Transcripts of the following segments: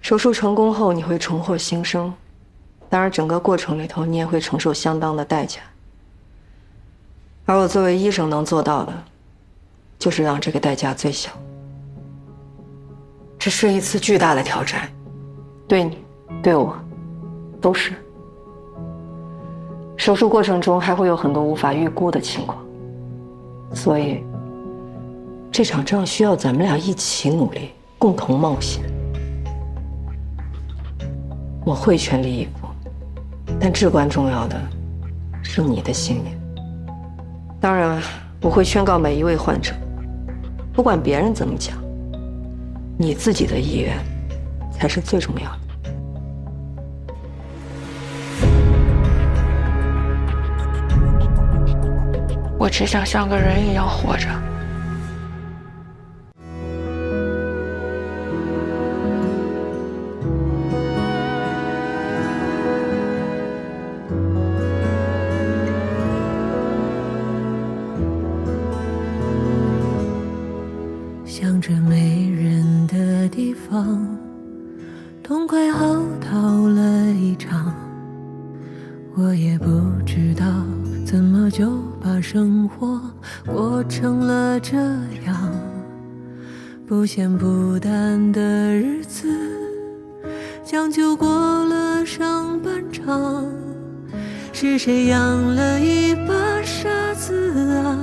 手术成功后，你会重获新生，当然，整个过程里头你也会承受相当的代价。而我作为医生能做到的，就是让这个代价最小。这是一次巨大的挑战，对你，对我，都是。手术过程中还会有很多无法预估的情况，所以这场仗需要咱们俩一起努力，共同冒险。我会全力以赴，但至关重要的是你的信念。当然，我会宣告每一位患者，不管别人怎么讲，你自己的意愿才是最重要的。我只想像个人一样活着。向着没人的地方，痛快嚎啕了一场。我也不知道怎么就把生活过成了这样，不咸不淡的日子将就过了上半场。是谁养了一把傻子啊？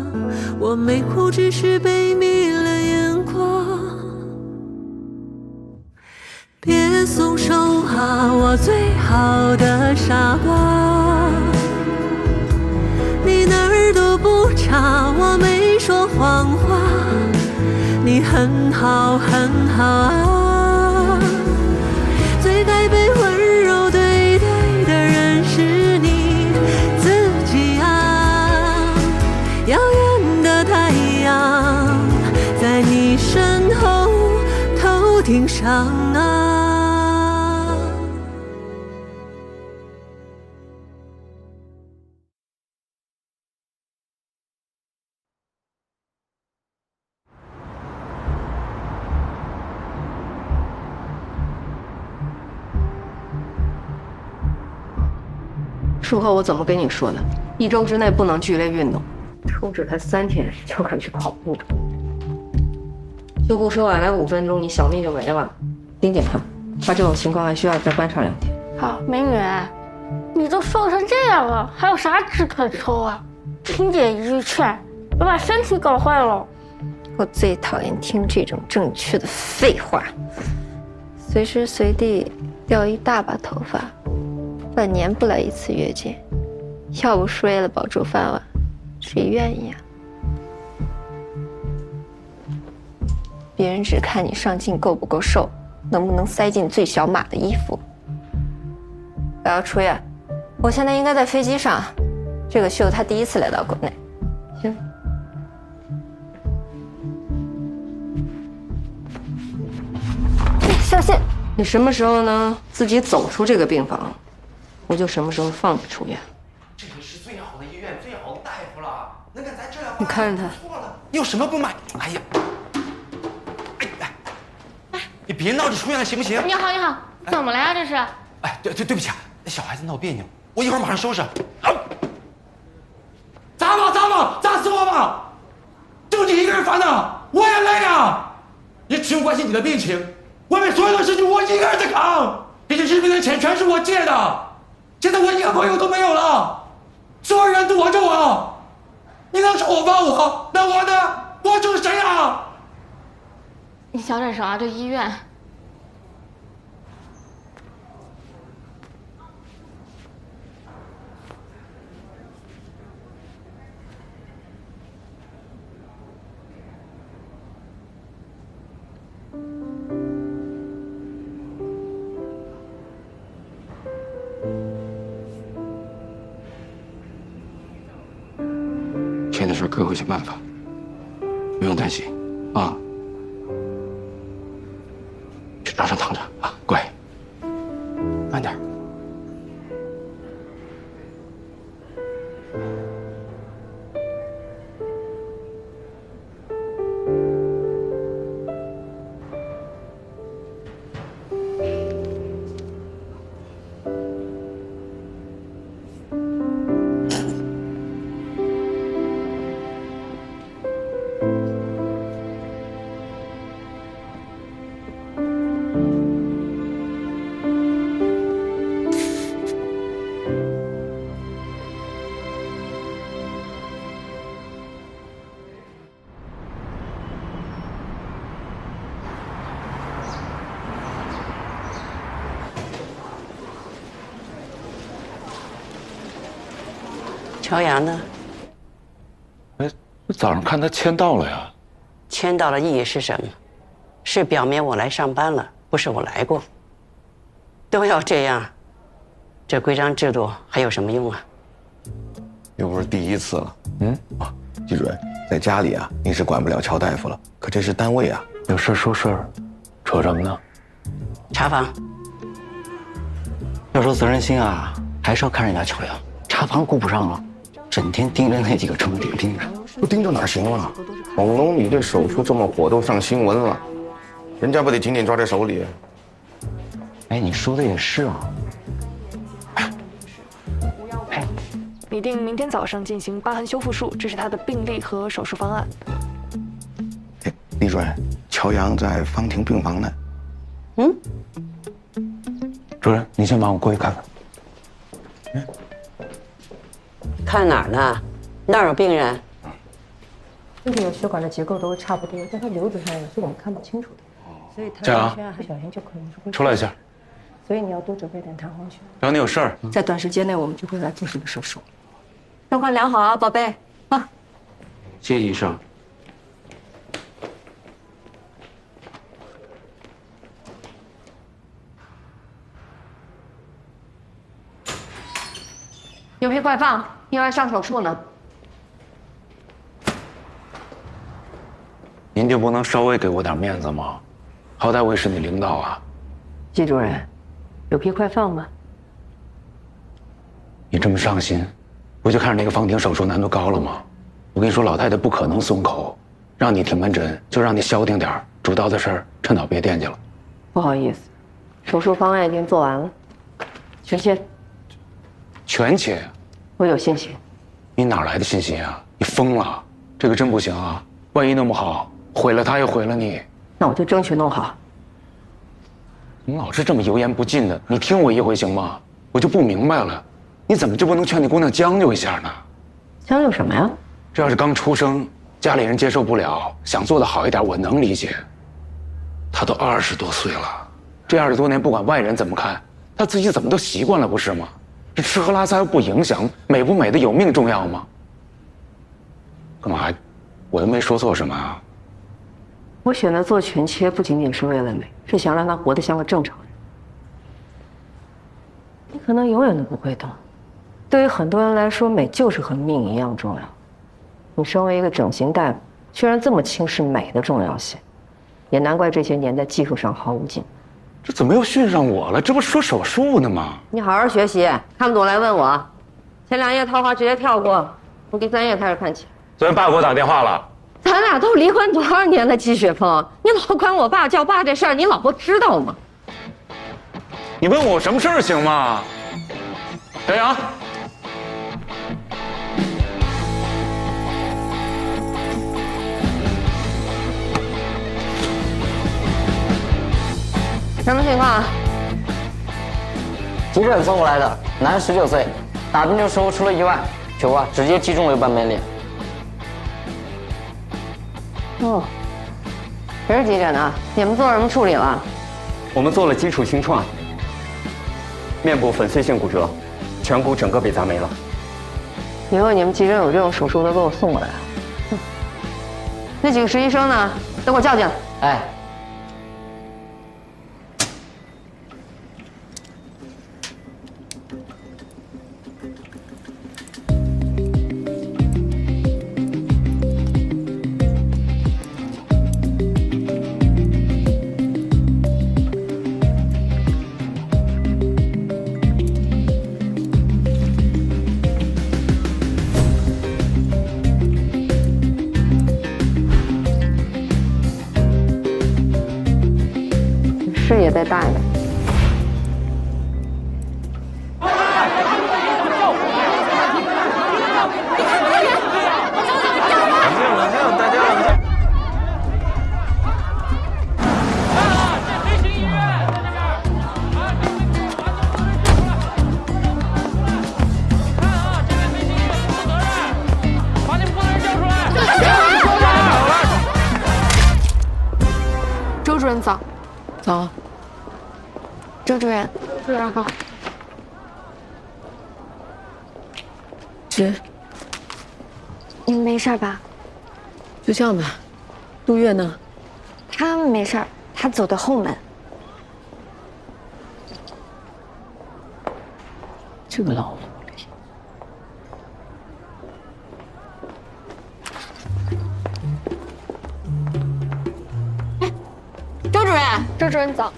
我没哭，只是被迷了眼眶。别松手啊，我最好的傻瓜，你哪儿都不差，我没说谎话，你很好很好啊。最该被温柔对待的人是你自己啊。遥远的太阳在你身后头顶上啊。术后我怎么跟你说的？1周之内不能剧烈运动，抽脂才3天就敢去跑步。修复说晚来5分钟，你小命就没了。丁检看，他这种情况还需要再观察2天。好，美女，你都瘦成这样了，还有啥脂可抽啊？听姐一句劝，别把身体搞坏了。我最讨厌听这种正确的废话，随时随地掉一大把头发，半年不来1次月经，要不是为了保住饭碗，谁愿意啊？别人只看你上镜够不够瘦，能不能塞进最小码的衣服。我要出院，我现在应该在飞机上。这个秀他第1次来到国内。行。小心！你什么时候呢自己走出这个病房，我就什么时候放你出院。这里是最好的医院，最好的大夫了，能给咱治疗。你看着他，错了，你有什么不满？哎呀，你别闹着出院了，行不行？你好，你好，怎么了呀？这是？哎，对不起啊，那小孩子闹别扭，我一会儿马上收拾。砸吧，砸死我吧！就你一个人烦恼，我也累啊！也只有关心你的病情，外面所有的事情我一个人在扛。这些治病的钱全是我借的，现在我一个朋友都没有了，所有人躲着我，你能丑化我，那我呢？我就是谁啊？你小点声啊，这医院。钱的事哥会想办法，不用担心啊。去床上躺着啊，乖，慢点。朝阳呢？哎，早上看他签到了呀。签到的意义是什么？是表明我来上班了，不是我来过。都要这样，这规章制度还有什么用啊？又不是第一次了。季主任，在家里啊，您是管不了乔大夫了，可这是单位啊。有事说事儿，扯什么呢？查房。要说责任心啊，还是要看人家乔阳，查房顾不上了，整天盯着那几个重点病人。不盯着哪行啊？广东你这手术这么火，都上新闻了，人家不得紧紧抓在手里？哎，你说的也是啊。拟定明天早上进行疤痕修复术，这是他的病历和手术方案。哎，李主任，乔阳在方亭病房呢。主任，你先帮我过去看看。看哪儿呢？那儿有病人。这个血管的结构都差不多，但它瘤子上有些我们看不清楚的，所以佳阳，小心就可能是会出来一下。所以你要多准备点弹簧血。只要你有事儿，在短时间内我们就会来做这个手术。状况良好啊，宝贝。啊，谢谢医生。有屁快放，意外上手术呢。您就不能稍微给我点面子吗？好歹我也是你领导啊。季主任，有屁快放吧。你这么上心，不就看着那个方婷手术难度高了吗？我跟你说，老太太不可能松口，让你停门诊就让你消停点儿，主刀的事儿趁早别惦记了。不好意思，手术方案已经做完了，全切。全切？我有信心。你哪来的信心啊？你疯了？这个真不行啊！万一弄不好，毁了他又毁了你。那我就争取弄好。你老是这么油盐不进的，你听我一回行吗？我就不明白了，你怎么就不能劝你姑娘将就一下呢？将就什么呀？这要是刚出生，家里人接受不了，想做的好一点，我能理解。她都20多岁了，这20多年不管外人怎么看，她自己怎么都习惯了，不是吗？这吃喝拉撒又不影响，美不美的有命重要吗？干嘛？我又没说错什么啊。我选择做全切不仅仅是为了美，是想让她活得像个正常人。你可能永远都不会懂，对于很多人来说，美就是和命一样重要。你身为一个整形大夫，居然这么轻视美的重要性，也难怪这些年在技术上毫无进步。这怎么又训上我了？这不是说手术呢吗？你好好学习，看不懂来问我。前2页套话直接跳过，从第3页开始看起。昨天爸给我打电话了。咱俩都离婚多少年了，季雪峰，你老管我爸叫爸这事儿，你老婆知道吗？你问我什么事儿行吗？小杨，什么情况？急诊送过来的，男，19岁，打针的时候出了意外，球啊直接击中了半边脸。哦，谁是急诊的？你们做什么处理了？我们做了基础清创，面部粉碎性骨折，颧骨整个被砸没了。以后你们急诊有这种手术都给我送过来。那几个实习生呢？都给我叫进来。哎。视野再大一点。冷静，大家冷静。周主任早。早。周主任，主任好。你没事吧？就这样吧。杜月呢？他没事，他走的后门。这个老狐狸。周主任，周主任早。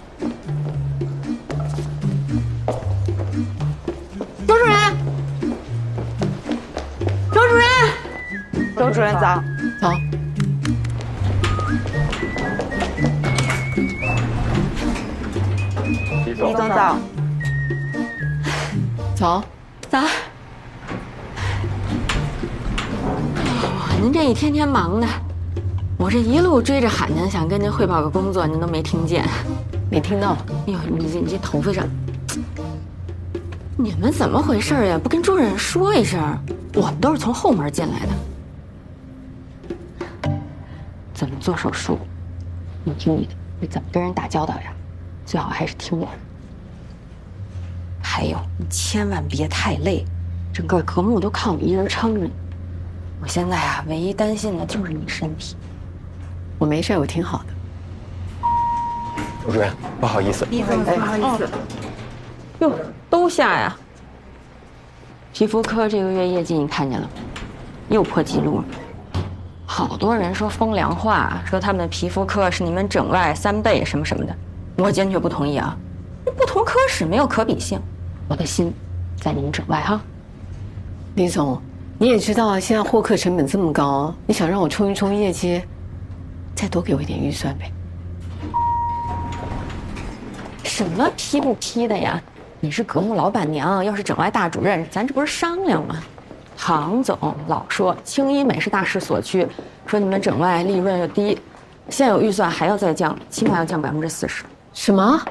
周主任，周主任，周主任早。早。李总早。早。早。您这一天天忙的，我这一路追着喊您，想跟您汇报个工作，您都没听见。没听到。哎呦，你这头发上，你们怎么回事呀？不跟主任说一声？我们都是从后门进来的。怎么做手术？你听你的。你怎么跟人打交道呀？最好还是听我的。还有，你千万别太累，整个科目都靠你一人撑着呢。我现在啊，唯一担心的就是你身体。我没事，我挺好的。周主任，不好意思。不好意思。哟，都下呀。皮肤科这个月业绩你看见了吗？又破纪录了。好多人说风凉话，说他们皮肤科是你们整外3倍什么什么的，我坚决不同意啊！不同科室没有可比性，我的心在你们整外哈。李总，你也知道现在获客成本这么高，你想让我冲一冲业绩，再多给我一点预算呗。什么批不批的呀？你是格木老板娘，要是整外大主任，咱这不是商量吗？唐总老说轻医美是大势所趋，说你们整外利润又低，现有预算还要再降，起码要降40%。什么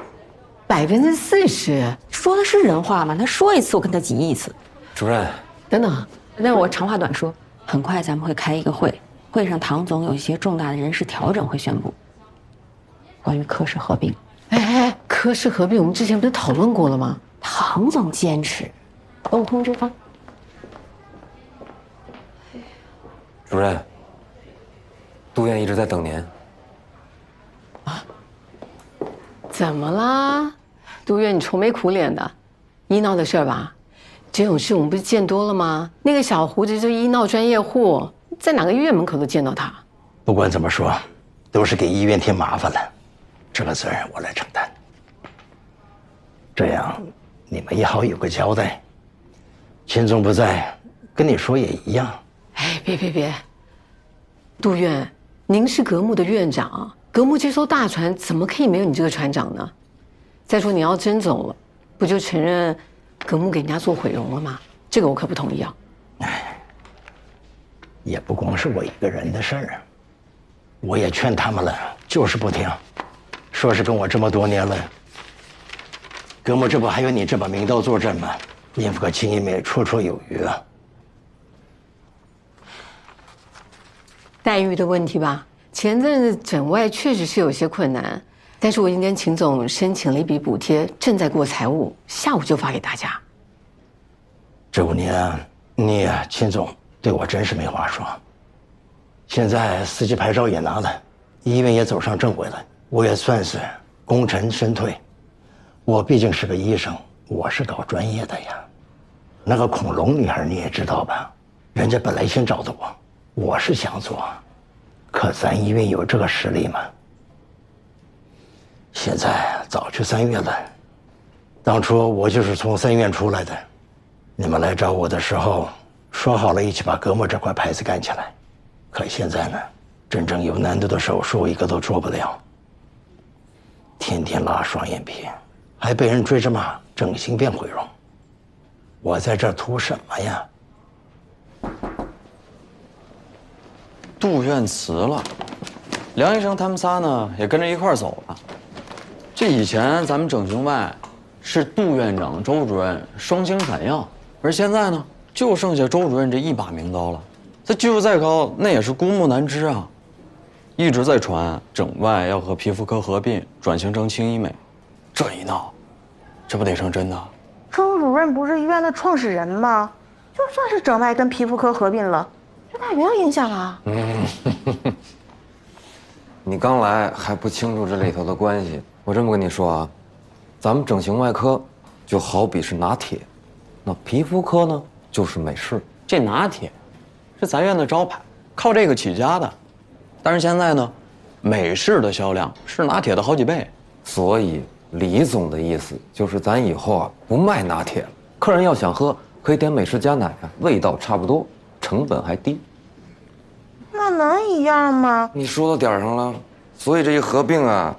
？40%？说的是人话吗？他说一次我跟他急一次。主任，等等，那我长话短说，很快咱们会开一个会，会上唐总有一些重大的人事调整会宣布，关于科室合并。哎，科室合并我们之前不是讨论过了吗？唐总坚持，等我通知他。主任，杜院一直在等您。啊？怎么啦？杜院，你愁眉苦脸的，医闹的事儿吧？这种事我们不是见多了吗？那个小胡子就是医闹专业户，在哪个医院门口都见到他。不管怎么说，都是给医院添麻烦了，这个责任我来承担。这样你们也好有个交代。秦总不在，跟你说也一样。哎，别，杜院，您是格木的院长，格木这艘大船怎么可以没有你这个船长呢？再说你要真走了，不就承认格木给人家做毁容了吗？这个我可不同意啊！哎，也不光是我一个人的事儿啊，我也劝他们了，就是不听，说是跟我这么多年了，格木这不还有你这把名刀坐镇吗？应付个轻医美绰绰有余啊。待遇的问题吧，前阵子整外确实是有些困难，但是我已经跟秦总申请了一笔补贴，正在过财务，下午就发给大家。这5年啊，你呀，秦总对我真是没话说。现在司机牌照也拿了，医院也走上正轨了，我也算是功成身退。我毕竟是个医生，我是搞专业的呀。那个恐龙女孩你也知道吧？人家本来先找的我是想做，可咱医院有这个实力吗？现在早就3月了，当初我就是从3院出来的。你们来找我的时候，说好了一起把格木这块牌子干起来，可现在呢，真正有难度的手术一个都做不了，天天拉双眼皮，还被人追着骂整形变毁容，我在这儿图什么呀？杜院辞了，梁医生他们仨呢也跟着一块儿走了。这以前咱们整形外是杜院长、周主任双星闪耀，而现在呢就剩下周主任这一把名刀了。他技术再高，那也是孤木难支啊。一直在传整外要和皮肤科合并，转型成轻医美，这一闹，这不得成真的？周主任不是医院的创始人吗？就算是整外跟皮肤科合并了，对大元有影响啊？你刚来还不清楚这里头的关系。我这么跟你说啊，咱们整形外科就好比是拿铁，那皮肤科呢就是美式。这拿铁是咱院的招牌，靠这个起家的。但是现在呢，美式的销量是拿铁的好几倍。所以李总的意思就是咱以后啊不卖拿铁了，客人要想喝可以点美式加奶啊，味道差不多，成本还低。那能一样吗？你说到点儿上了，所以这一合并啊，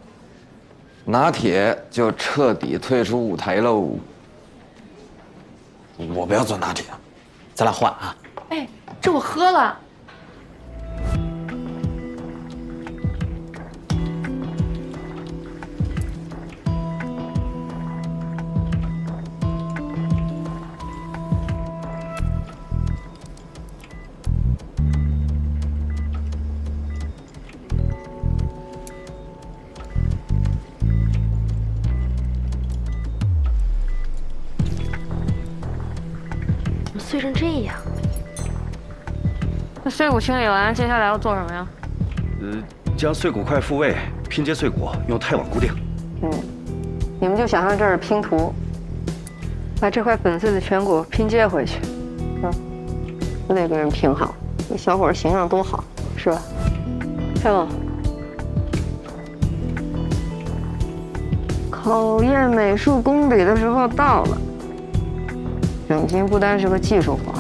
拿铁就彻底退出舞台喽。我不要做拿铁，咱俩换啊。哎，这我喝了。碎成这样，那碎骨清理完，接下来要做什么呀？将碎骨块复位，拼接碎骨，用钛网固定。你们就想象这是拼图，把这块粉碎的颧骨拼接回去，都得给人拼好。这小伙形象多好，是吧？蔡总，考验美术功底的时候到了。整形不单是个技术活，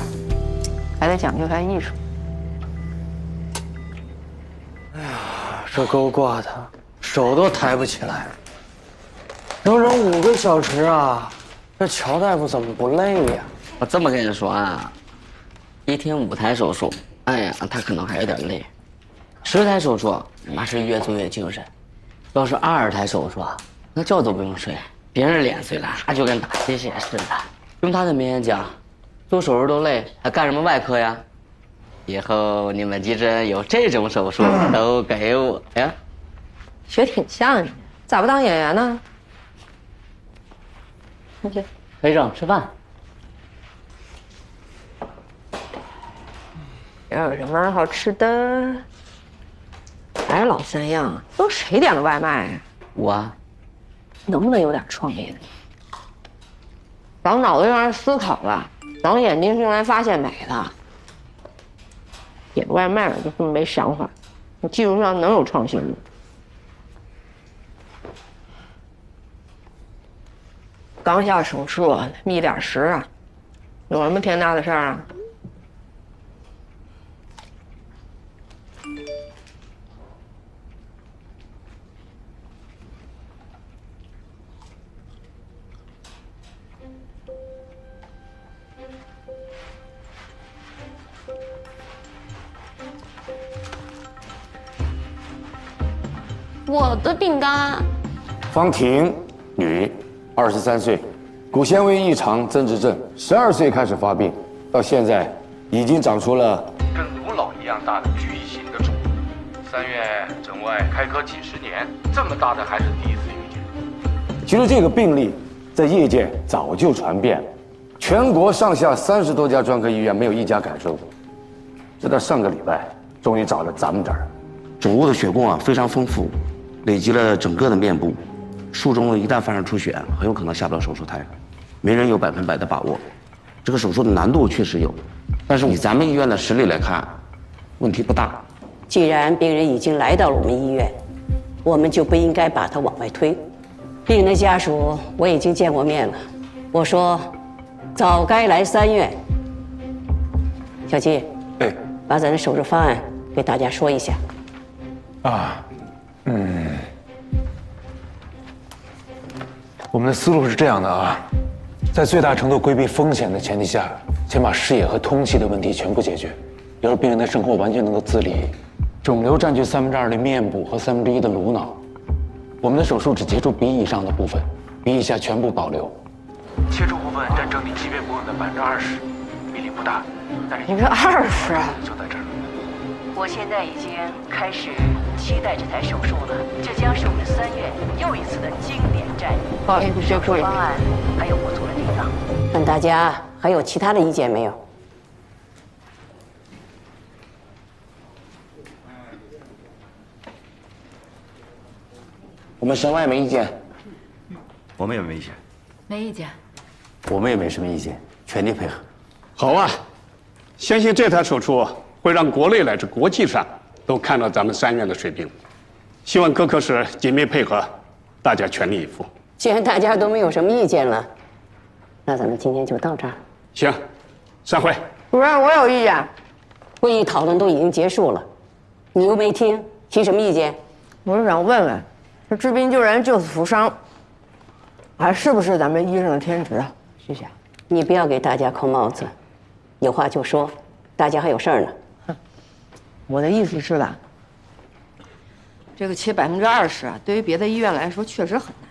还得讲究它艺术。哎呀，这钩挂的手都抬不起来了，整整5个小时啊！这乔大夫怎么不累呀？我这么跟你说啊，1天5台手术，哎呀，他可能还有点累。10台手术，那是越做越精神。要是20台手术，那觉都不用睡，别人脸碎了，他就跟打鸡血似的。用他的名言讲，做手术都累，还干什么外科呀？以后你们急诊有这种手术都给我呀。学挺像你，咋不当演员呢？那去，裴正吃饭。要有什么好吃的？还是老3样，都谁点的外卖啊？我，能不能有点创意？长脑子用来思考了，长眼睛是用来发现美的。点外卖就这么没想法，你技术上能有创新吗？刚下手术，密点食啊，有什么天大的事儿啊？我的饼干。方婷，女，23岁，骨纤维异常增殖症，12岁开始发病，到现在已经长出了跟卢老一样大的巨型的肿。3院整外开科几10年，这么大的还是第一次遇见。其实这个病例在业界早就传遍了，全国上下30多家专科医院没有一家敢收。直到上个礼拜，终于找了咱们这儿。肿物的血供啊非常丰富，累积了整个的面部，术中一旦发生出血，很有可能下不了手术台，没人有100%的把握。这个手术的难度确实有，但是以咱们医院的实力来看，问题不大。既然病人已经来到了我们医院，我们就不应该把他往外推。病人的家属我已经见过面了，我说早该来3院。小季，把咱的手术方案给大家说一下。我们的思路是这样的啊，在最大程度规避风险的前提下，先把视野和通气的问题全部解决，要是病人的生活完全能够自理。肿瘤占据2/3的面部和1/3的颅脑，我们的手术只切除鼻以上的部分，鼻以下全部保留。切除部分占整体疾病部分的20%，比例不大，但是你说20啊？就在这儿。我现在已经开始期待这台手术了，这将是我们3院又一次的经典战役。不好意思，手术方案还有不足的地方。看大家还有其他的意见没有？我们省外没意见。我们也没意见。没意见。我们也没什么意见，全力配合。好啊，相信这台手术会让国内乃至国际上都看到咱们3院的水平。希望各科室紧密配合，大家全力以赴。既然大家都没有什么意见了，那咱们今天就到这儿。行，散会。主任，我有意见。会议讨论都已经结束了，你又没听，提什么意见？我是想问问，这治病救人、救死扶伤，还是不是咱们医生的天职啊？徐霞，你不要给大家扣帽子，有话就说，大家还有事儿呢。我的意思是吧，这个切20%啊，对于别的医院来说确实很难，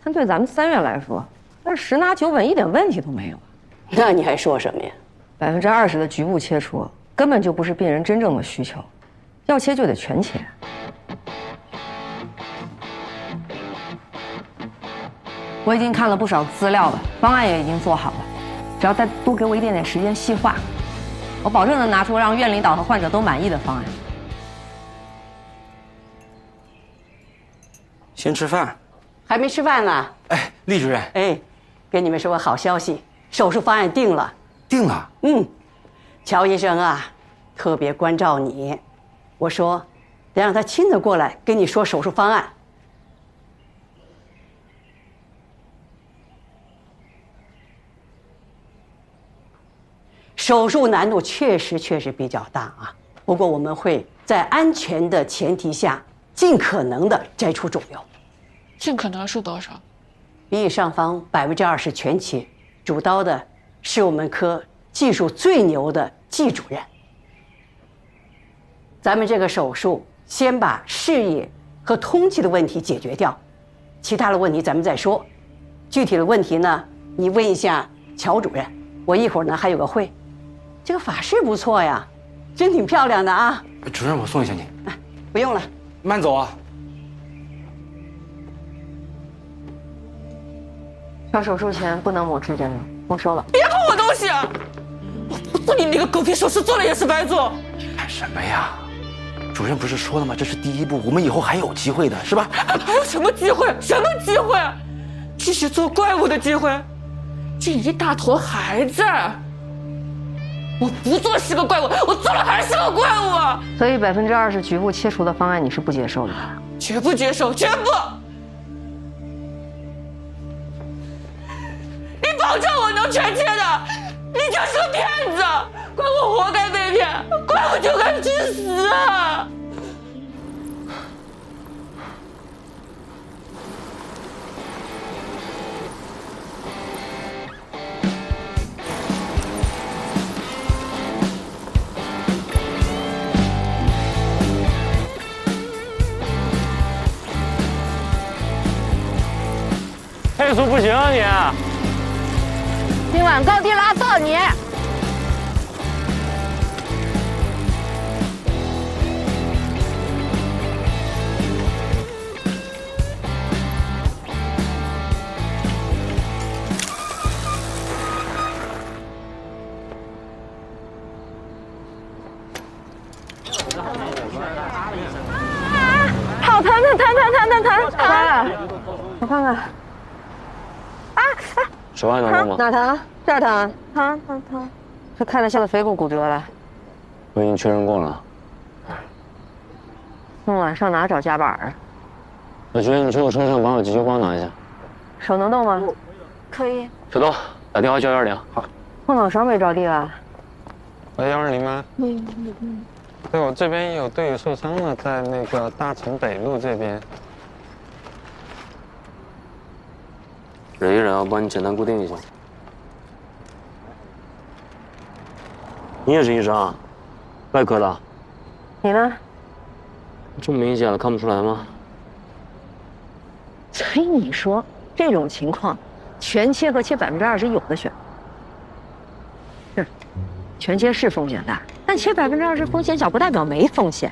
但对咱们3院来说，那是10拿9稳，一点问题都没有。那你还说什么呀？20%的局部切除根本就不是病人真正的需求，要切就得全切。我已经看了不少资料了，方案也已经做好了，只要再多给我一点点时间细化，我保证能拿出让院领导和患者都满意的方案。先吃饭。还没吃饭呢。哎，厉主任。哎，给你们说个好消息，手术方案定了。定了。乔医生啊，特别关照你，我说得让他亲自过来跟你说手术方案。手术难度确实比较大啊，不过我们会在安全的前提下，尽可能的摘出肿瘤。尽可能是多少？鼻翼上方20%全切，主刀的是我们科技术最牛的季主任。咱们这个手术先把视野和通气的问题解决掉，其他的问题咱们再说。具体的问题呢，你问一下乔主任。我一会儿呢还有个会。这个法式不错呀，真挺漂亮的啊。主任，我送一下你。不用了，慢走啊。上手术前不能抹指甲油，没收了。别碰我东西！我不做你那个狗屁手术，做了也是白做。干什么呀？主任不是说了吗？这是第一步，我们以后还有机会的，是吧？还有什么机会？什么机会？继续做怪物的机会？这一大坨还在。我不做是个怪物，我做了还是个怪物啊！所以20%局部切除的方案你是不接受的？绝不接受，绝不！你保证我能全切的？你就是个骗子！怪我活该被骗，怪我就该去死啊！配速不行啊你！今晚高低拉到你。好疼！我看看。手腕能动吗？哪疼？这儿疼。疼。是开了下的腓骨骨折了。我已经确认过了。那晚上哪找夹板啊？我觉得你去我车上把我急救包拿一下。手能动吗？可以。手动，打电话叫120。好。后脑勺没着地了。喂，120吗？对，我这边有队友受伤了，在那个大城北路这边。忍一忍，我帮你简单固定一下。你也是医生啊？外科的？你呢？这么明显了，看不出来吗？所以你说这种情况，全切和切20%有的选。是，全切是风险大，但切20%风险小不代表没风险。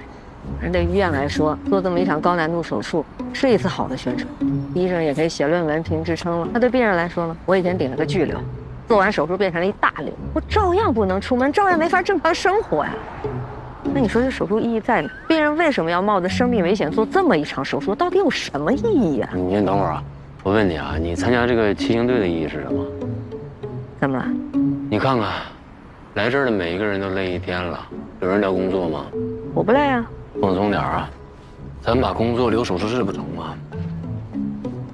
而对医院来说，做这么一场高难度手术是一次好的宣传，医生也可以写论文评职称了。那对病人来说呢？我以前顶了个巨瘤，做完手术变成了一大瘤，我照样不能出门，照样没法正常生活呀。那你说这手术意义在哪？病人为什么要冒着生命危险做这么一场手术？到底有什么意义啊？你先等会儿啊，我问你啊，你参加这个骑行队的意义是什么？怎么了？你看看，来这儿的每一个人都累一天了，有人聊工作吗？我不累啊。放松点啊，咱把工作留手术室不成吗？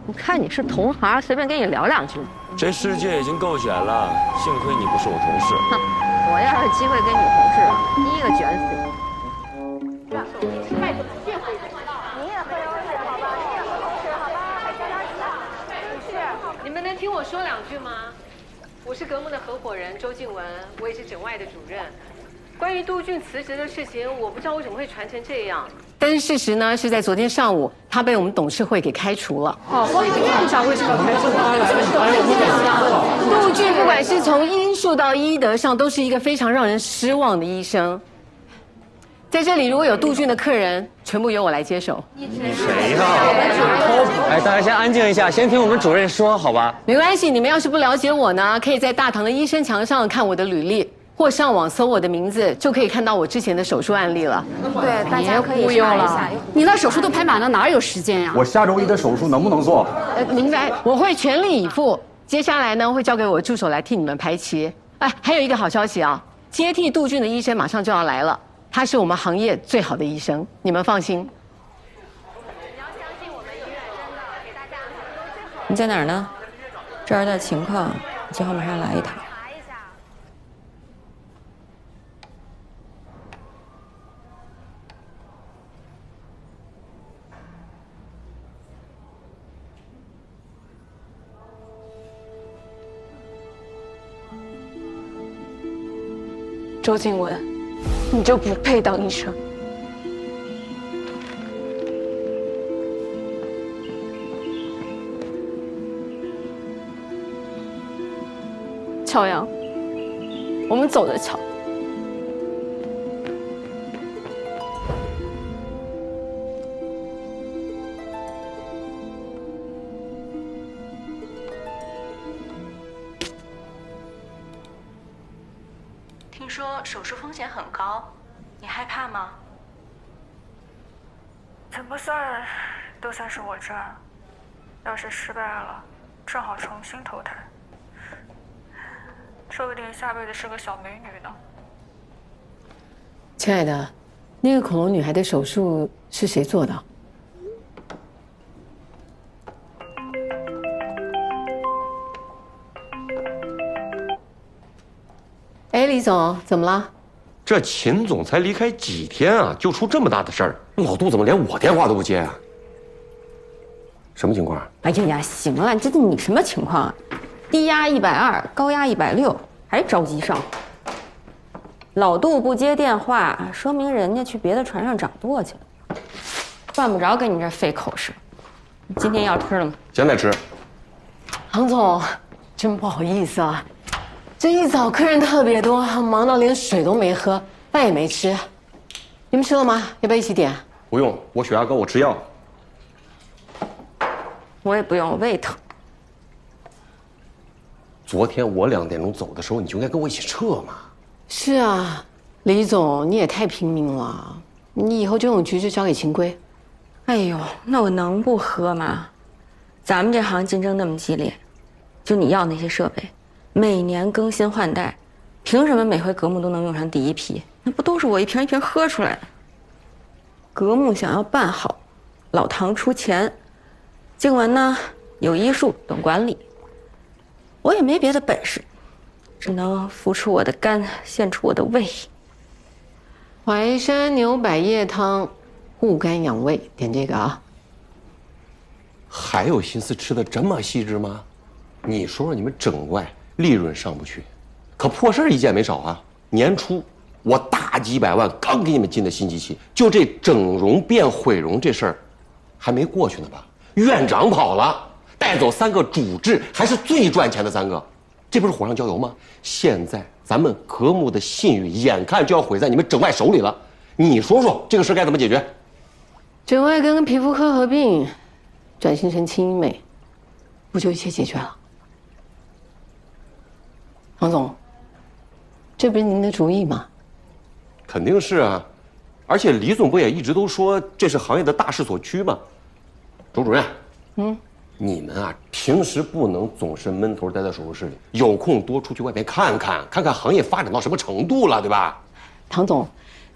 我看你是同行，随便跟你聊两句。这世界已经够险了，幸亏你不是我同事。哼，我要是机会跟你同事，第一个卷死你。你们能听我说两句吗？我是格木的合伙人周静文，我也是整外的主任。关于杜俊辞职的事情，我不知道为什么会传成这样。但是事实呢，是在昨天上午，他被我们董事会给开除了。哦，关于院长为什么开除他？杜俊不管是从医术到医德上，都是一个非常让人失望的医生。在这里，如果有杜俊的客人，全部由我来接手。你谁呀？哎，大家先安静一下，先听我们主任说，好吧？没关系，你们要是不了解我呢，可以在大堂的医生墙上看我的履历。或上网搜我的名字，就可以看到我之前的手术案例了。对，大家可以查一下。你那手术都排满了，哪有时间呀？我下周一的手术能不能做？明白，我会全力以赴。接下来呢，会交给我助手来替你们排期。哎，还有一个好消息啊，接替杜俊的医生马上就要来了，他是我们行业最好的医生，你们放心。你在哪儿呢？这儿有点情况，最好马上来一趟。周静文，你就不配当医生。乔阳，我们走着瞧。听说手术风险很高，你害怕吗？怎么算都算是我赚，要是失败了，正好重新投胎，说不定下辈子是个小美女呢。亲爱的，那个恐龙女孩的手术是谁做的？哎，李总，怎么了？这秦总才离开几天啊，就出这么大的事儿，老杜怎么连我电话都不接啊？什么情况？哎呀呀，行了，这你什么情况啊？低压120，高压160，还着急上？老杜不接电话，说明人家去别的船上掌舵去了，犯不着跟你这费口舌。今天要吃了吗？现在吃。杭总，真不好意思啊。这一早客人特别多，忙到连水都没喝，饭也没吃。你们吃了吗？要不要一起点？不用，我血压高，我吃药。我也不用，我胃疼。昨天我2点钟走的时候，你就应该跟我一起撤嘛。是啊，李总，你也太拼命了。你以后这种局就交给秦归。哎呦，那我能不喝吗？咱们这行竞争那么激烈，就你要那些设备。每年更新换代，凭什么每回格木都能用上第一批？那不都是我一瓶一瓶喝出来的？格木想要办好，老唐出钱，静文呢有医术懂管理，我也没别的本事，只能付出我的肝，献出我的胃。淮山牛百叶汤，护肝养胃，点这个啊。还有心思吃的这么细致吗？你说说你们整外。利润上不去，可破事儿一件没少啊！年初我大几百万刚给你们进的新机器，就这整容变毁容这事儿，还没过去呢吧？院长跑了，带走3个主治，还是最赚钱的3个，这不是火上浇油吗？现在咱们格木的信誉眼看就要毁在你们整外手里了，你说说这个事该怎么解决？整外跟皮肤科合并，转型成轻医美，不就一切解决了？王总，这不是您的主意吗？肯定是啊，而且李总不也一直都说这是行业的大势所趋吗？周主任，你们啊，平时不能总是闷头待在手术室里，有空多出去外面看看，看看行业发展到什么程度了，对吧？唐总，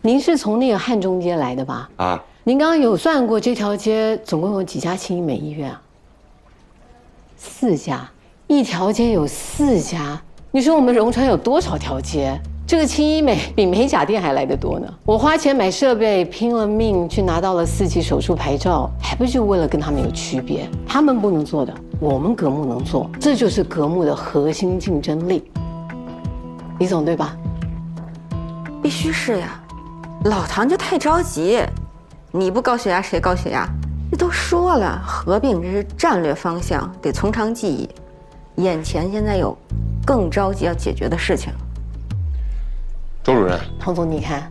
您是从那个汉中街来的吧？啊，您刚刚有算过这条街总共有几家轻医美医院啊？4家，一条街有4家。你说我们荣川有多少条街？这个轻医美比美甲店还来得多呢。我花钱买设备，拼了命去拿到了4级手术牌照，还不是为了跟他们有区别？他们不能做的，我们格木能做，这就是格木的核心竞争力。李总对吧？必须是呀，老唐就太着急，你不高血压谁高血压？这都说了，合并这是战略方向，得从长计议。眼前现在有更着急要解决的事情。周主任，唐总，你看，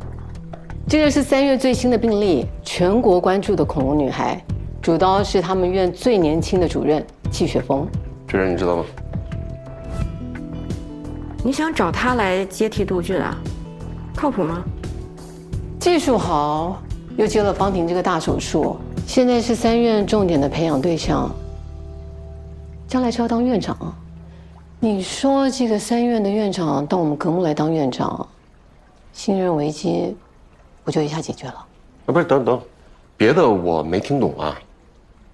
这个是3月最新的病例，全国关注的恐龙女孩，主刀是他们院最年轻的主任季雪峰。这人你知道吗？你想找他来接替杜俊啊？靠谱吗？技术好，又接了方婷这个大手术，现在是3院重点的培养对象，将来是要当院长。你说这个3院的院长到我们格木来当院长，信任危机不就一下解决了？啊，不是，等，别的我没听懂啊，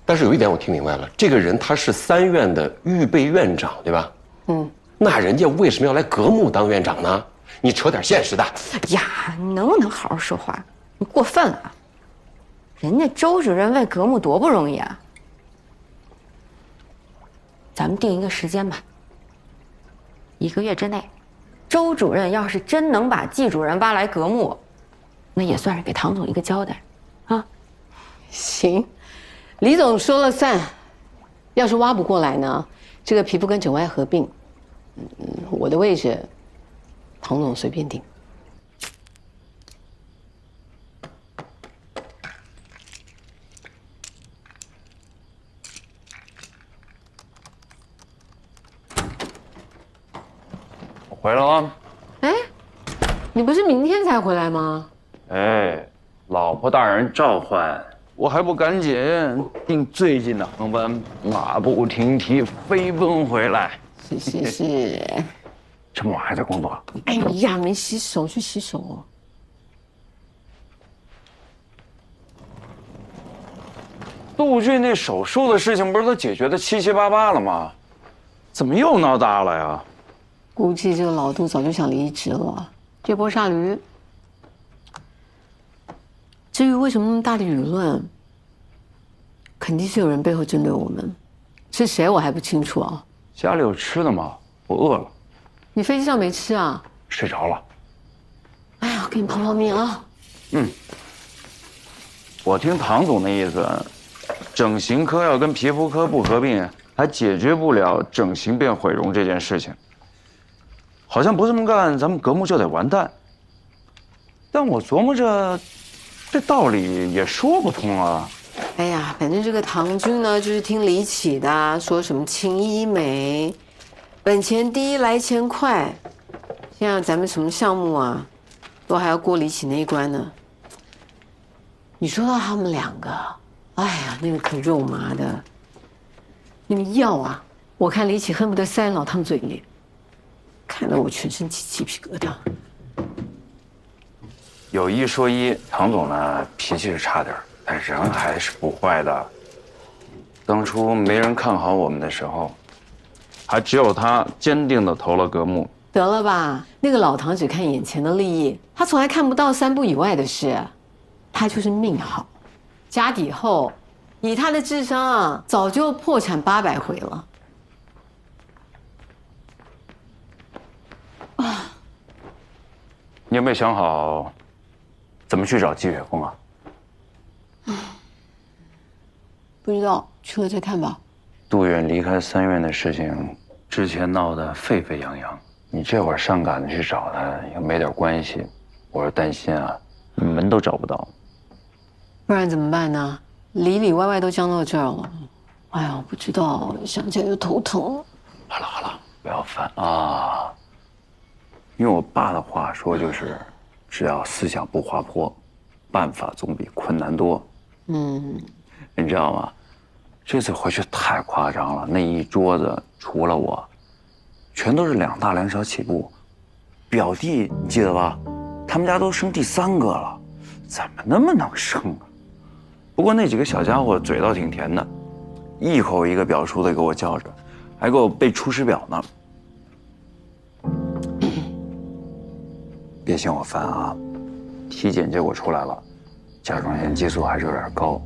但是有一点我听明白了，这个人他是3院的预备院长，对吧？那人家为什么要来格木当院长呢？你扯点现实的。呀，你能不能好好说话？你过分了。人家周主任为格木多不容易啊。咱们定一个时间吧，1个月之内，周主任要是真能把季主任挖来格木，那也算是给唐总一个交代，啊。行，李总说了算。要是挖不过来呢，这个皮肤跟整外合并，我的位置，唐总随便定。回来了。哎，你不是明天才回来吗？哎，老婆大人召唤，我还不赶紧订最近的航班，马不停蹄飞奔回来。是。这么晚还在工作？哎呀，没洗手，去洗手。杜俊那手术的事情不是都解决的七七八八了吗？怎么又闹大了呀？估计这个老杜早就想离职了，这波杀驴。至于为什么那么大的舆论，肯定是有人背后针对我们，是谁我还不清楚啊。家里有吃的吗？我饿了。你飞机上没吃啊？睡着了。哎呀，给你泡泡面啊。我听唐总的意思，整形科要跟皮肤科不合并，还解决不了整形变毁容这件事情。好像不这么干，咱们格木就得完蛋。但我琢磨着，这道理也说不通啊。哎呀，反正这个唐军呢，就是听李启的，说什么轻医美，本钱低来钱快。现在咱们什么项目啊，都还要过李启那一关呢。你说到他们2个，哎呀，那个可肉麻的，那个药啊，我看李启恨不得塞老汤嘴里。看得我全身起鸡皮疙瘩。有一说一，唐总呢脾气是差点，但人还是不坏的。当初没人看好我们的时候，还只有他坚定地投了格木。得了吧，那个老唐只看眼前的利益，他从来看不到3步以外的事。他就是命好，家底厚，以他的智商啊，早就破产800回了。你有没有想好怎么去找季雪峰啊？不知道，去了再看吧。杜远离开3院的事情，之前闹得沸沸扬扬，你这会儿上赶着去找他，又没点关系，我是担心啊，你门都找不到。不然怎么办呢？里里外外都僵到这儿了。哎呀，不知道，想起来就头疼。好了，不要烦啊。用我爸的话说就是，只要思想不滑坡，办法总比困难多。你知道吗？这次回去太夸张了，那一桌子除了我，全都是2大2小起步。表弟你记得吧？他们家都生第3个了，怎么那么能生啊？不过那几个小家伙嘴倒挺甜的，一口一个表叔的给我叫着，还给我背出师表呢。别嫌我烦啊！体检结果出来了，甲状腺激素还是有点高，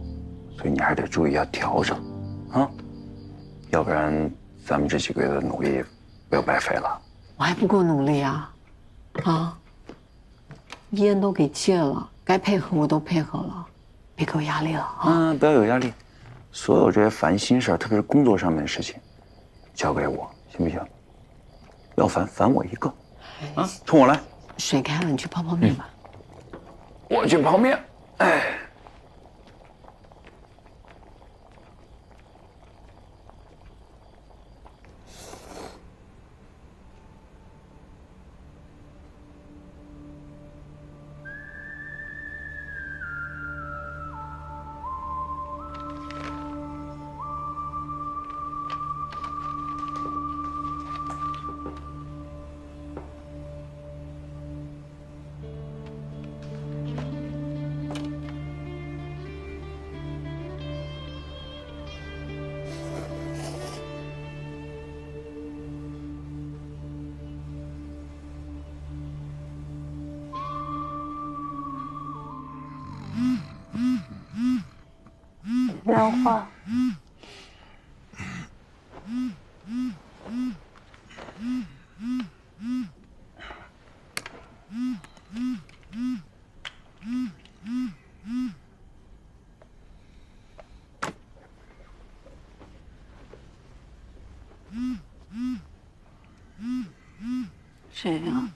所以你还得注意要调整，啊，要不然咱们这几个月的努力不要白费了。我还不够努力啊！啊，烟都给戒了，该配合我都配合了，别给我压力了啊！不要有压力，所有这些烦心事儿，特别是工作上面的事情，交给我，行不行？要烦我一个，啊，冲我来。水开了，你去泡泡面吧。我去泡面。哎。莲花。谁呀？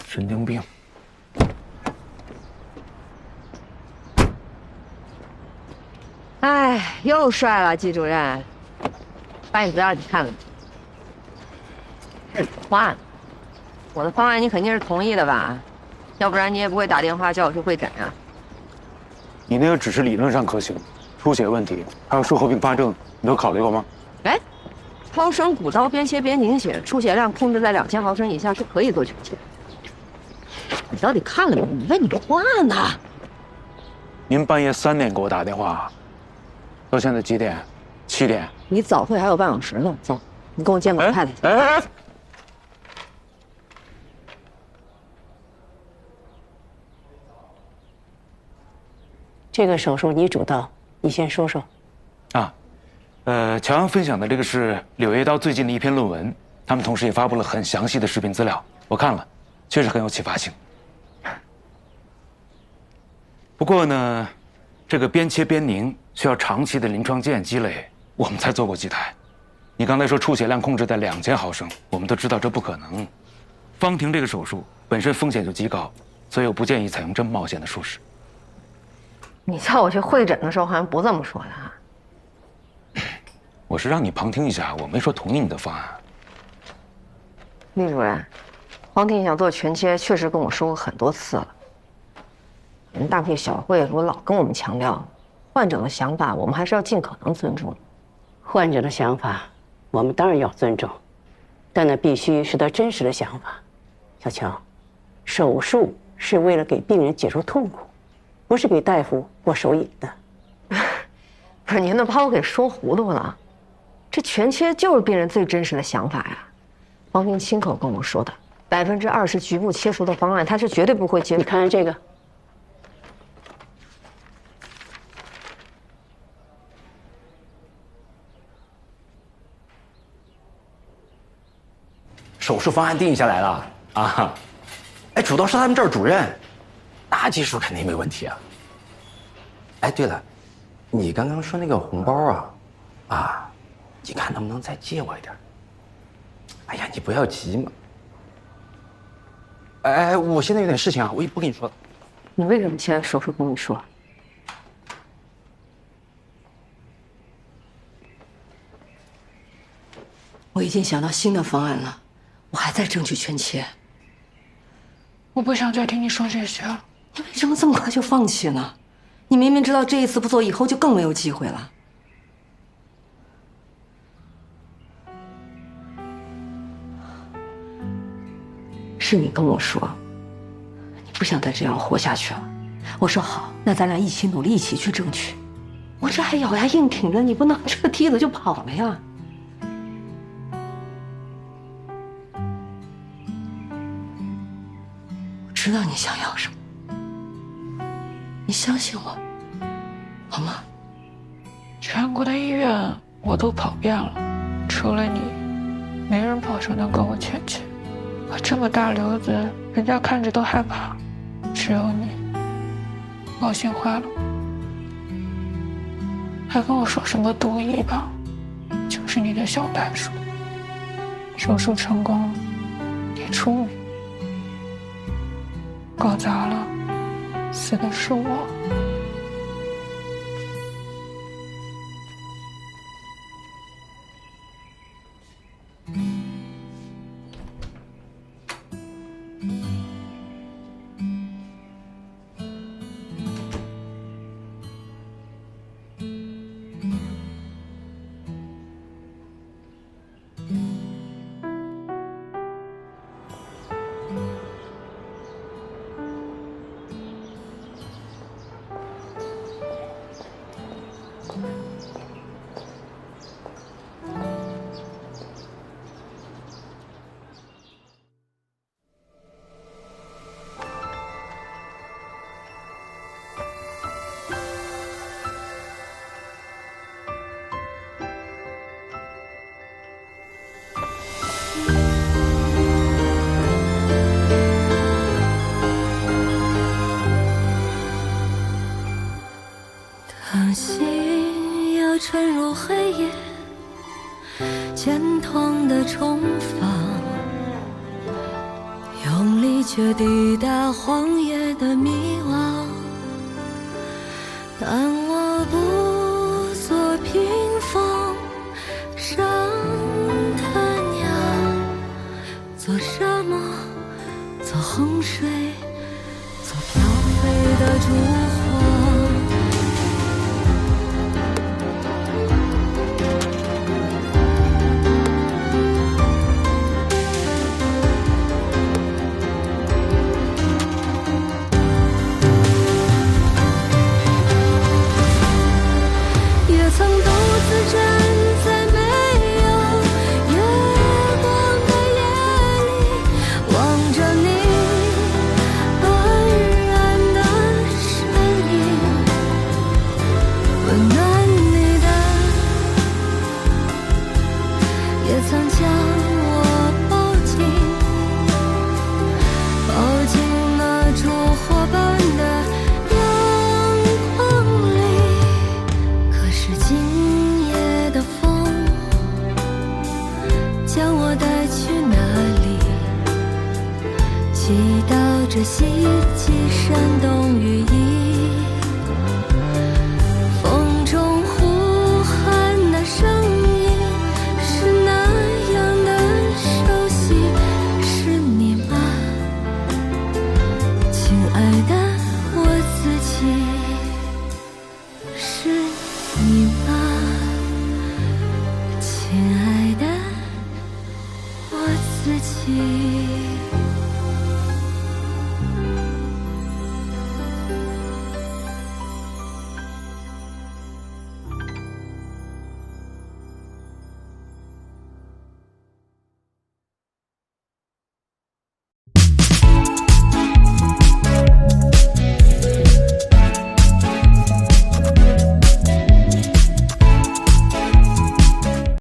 神经病！哎，又帅了，季主任，把你资料你看了没？换，我的方案你肯定是同意的吧？要不然你也不会打电话叫我去会诊呀。你那个只是理论上可行，出血问题还有术后并发症，你都考虑过吗？哎，超声鼓刀边切边凝血，出血量控制在2000毫升以下是可以做全切。你到底看了没？你问你话呢？您半夜3点给我打电话，到现在几点？7点。你早会还有半小时呢，走，你跟我见老太太。哎。这个手术你主刀，你先说说。啊，乔阳分享的这个是《柳叶刀》最近的一篇论文，他们同时也发布了很详细的视频资料，我看了，确实很有启发性。不过呢，这个边切边凝需要长期的临床经验积累，我们才做过几台。你刚才说出血量控制在2000毫升，我们都知道这不可能。方婷这个手术本身风险就极高，所以我不建议采用这么冒险的术式。你叫我去会诊的时候好像不这么说的啊。我是让你旁听一下，我没说同意你的方案。厉主任，方婷想做全切，确实跟我说过很多次了。人大会小会我老跟我们强调，患者的想法我们还是要尽可能尊重。患者的想法，我们当然要尊重，但那必须是他真实的想法。小乔，手术是为了给病人解除痛苦，不是给大夫过手瘾的。不是您都把我给说糊涂了，这全切就是病人最真实的想法呀。方婷亲口跟我说的，20%局部切除的方案，他是绝对不会接受。你看看这个。手术方案定下来了啊！哎，主刀是他们这儿主任，那技术肯定没问题啊。哎，对了，你刚刚说那个红包啊，你看能不能再借我一点？哎呀，你不要急嘛。哎，我现在有点事情啊，我也不跟你说了。你为什么签手术同意书啊？我已经想到新的方案了，我还在争取权切。我不想再听你说这些了。你为什么这么快就放弃呢？你明明知道这一次不做，以后就更没有机会了。是你跟我说，你不想再这样活下去了。我说好，那咱俩一起努力，一起去争取。我这还咬牙硬挺着，你不拿着个梯子就跑了呀？我知道你想要什么，你相信我，好吗？全国的医院我都跑遍了，除了你，没人保证能跟我签签。我这么大瘤子，人家看着都害怕，只有你，高兴坏了。还跟我说什么毒医吧，就是你的小白鼠。手术成功，你出名；搞砸了，死的是我。当心要沉入黑夜，渐痛的重放，用力却抵达荒野的迷惘。但我不做屏风，上他娘，做沙漠，做洪水，做飘飞的烛火。这希冀山东羽翼，风中呼喊的声音是那样的熟悉，是你吗，亲爱的我自己，是你吗，亲爱的我自己。